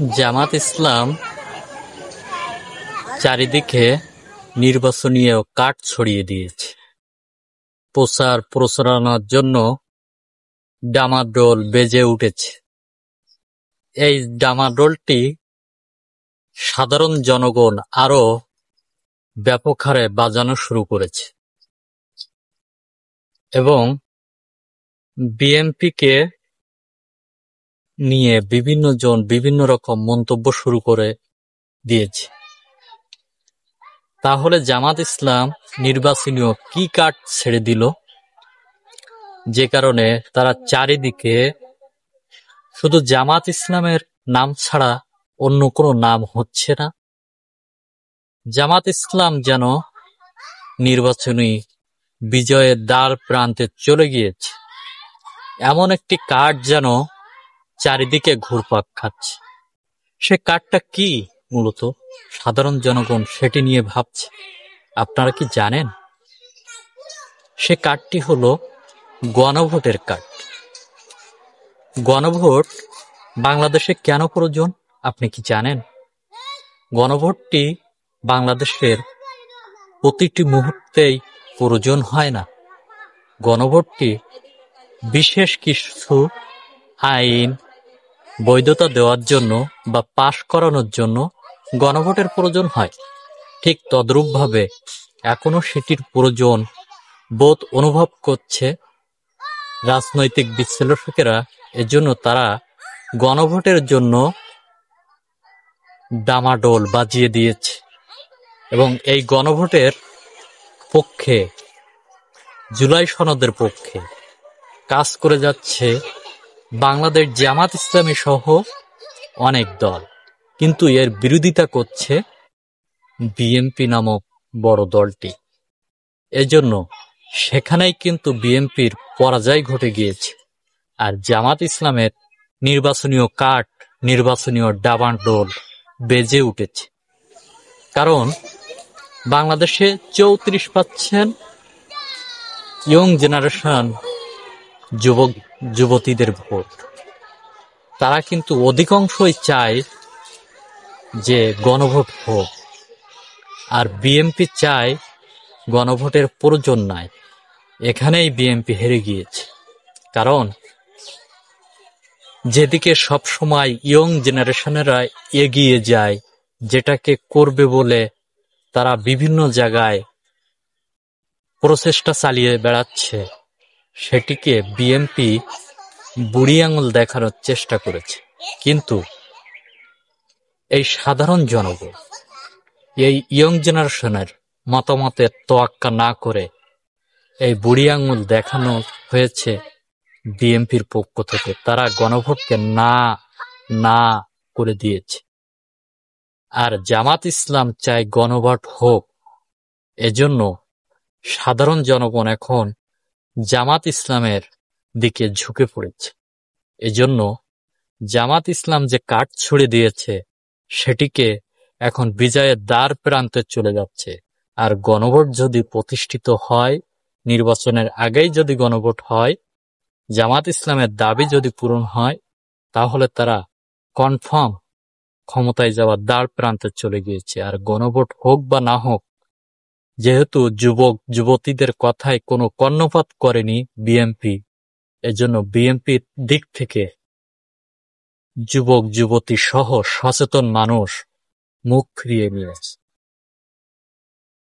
জামাত ইসলাম চারিদিকে নির্বাচনীয় কাঠ ছড়িয়ে দিয়েছে। প্রচার প্রচারণার জন্য ডামাডোল বেজে উঠেছে। এই ডামাডোলটি সাধারণ জনগণ আরো ব্যাপক হারে বাজানো শুরু করেছে এবং বিএনপিকে নিয়ে বিভিন্ন জন বিভিন্ন রকম মন্তব্য শুরু করে দিয়েছে। তাহলে জামাত ইসলাম নির্বাচনীয় কি কাঠ ছেড়ে দিল, যে কারণে তারা চারিদিকে শুধু জামাত ইসলামের নাম ছাড়া অন্য কোনো নাম হচ্ছে না। জামাত ইসলাম যেন নির্বাচনী বিজয়ের দ্বার প্রান্তে চলে গিয়েছে, এমন একটি কাঠ যেন চারিদিকে ঘুরপাক খাচ্ছে। সে কাঠটা কি মূলত সাধারণ জনগণ সেটি নিয়ে ভাবছে। আপনারা কি জানেন? সে কাঠটি হলো গণভোটের কাঠ। গণভোট বাংলাদেশে কেন প্রয়োজন আপনি কি জানেন? গণভোটটি বাংলাদেশের প্রতিটি মুহূর্তেই প্রয়োজন হয় না। গণভোটটি বিশেষ কিছু আইন বৈধতা দেওয়ার জন্য বা পাশ করানোর জন্য গণভোটের প্রয়োজন হয়। ঠিক তদ্রূপভাবে এখনো সেটির প্রয়োজন বোধ অনুভব করছে রাজনৈতিক বিশ্লেষকেরা। এজন্য তারা গণভোটের জন্য ডামাডোল বাজিয়ে দিয়েছে এবং এই গণভোটের পক্ষে, জুলাই সনদের পক্ষে কাজ করে যাচ্ছে বাংলাদেশ জামাত ইসলামী সহ অনেক দল, কিন্তু এর বিরোধিতা করছে বিএনপি নামক বড় দলটি। এজন্য সেখানেই কিন্তু বিএনপির পরাজয় ঘটে গিয়েছে। আর জামাত ইসলামের নির্বাচনীয় কাঠ, নির্বাচনীয় ডামাডোল বেজে উঠেছে। কারণ বাংলাদেশে 34% ইয়ং জেনারেশন যুবতীদের ভোট। তারা কিন্তু অধিকাংশই চায় যে গণভোট হোক, আর বিএনপি চায় গণভোটের প্রয়োজন নাই। এখানেই বিএনপি হেরে গিয়েছে। কারণ যেদিকে সব সময় ইয়ং জেনারেশনেরা এগিয়ে যায়, যেটাকে করবে বলে তারা বিভিন্ন জায়গায় প্রচেষ্টা চালিয়ে বেড়াচ্ছে, সেটিকে বিএনপি বুড়ি আঙুল দেখানোর চেষ্টা করেছে। কিন্তু এই সাধারণ জনগণ, এই ইয়ং জেনারেশনের মতামতের তোয়াক্কা না করে এই বুড়ি আঙুল দেখানো হয়েছে বিএনপির পক্ষ থেকে। তারা গণভোটকে না না করে দিয়েছে। আর জামাত ইসলাম চায় গণভোট হোক। এজন্য সাধারণ জনগণ এখন জামাত ইসলামের দিকে ঝুঁকে পড়েছে। এজন্য জামাত ইসলাম যে কাঠ ছুড়ে দিয়েছে সেটিকে এখন বিজয়ের দ্বার প্রান্তে চলে যাচ্ছে। আর গণভোট যদি প্রতিষ্ঠিত হয়, নির্বাচনের আগেই যদি গণভোট হয়, জামাত ইসলামের দাবি যদি পূরণ হয়, তাহলে তারা কনফার্ম ক্ষমতায় যাওয়ার দ্বার প্রান্তে চলে গিয়েছে। আর গণভোট হোক বা না হোক, যেহেতু যুবক যুবতীদের কথায় কোনো কর্ণপাত করেনি বিএনপি, এজন্য বিএনপির দিক থেকে যুবক যুবতী সহ সচেতন মানুষ মুখ ফিরিয়ে নিয়েছে।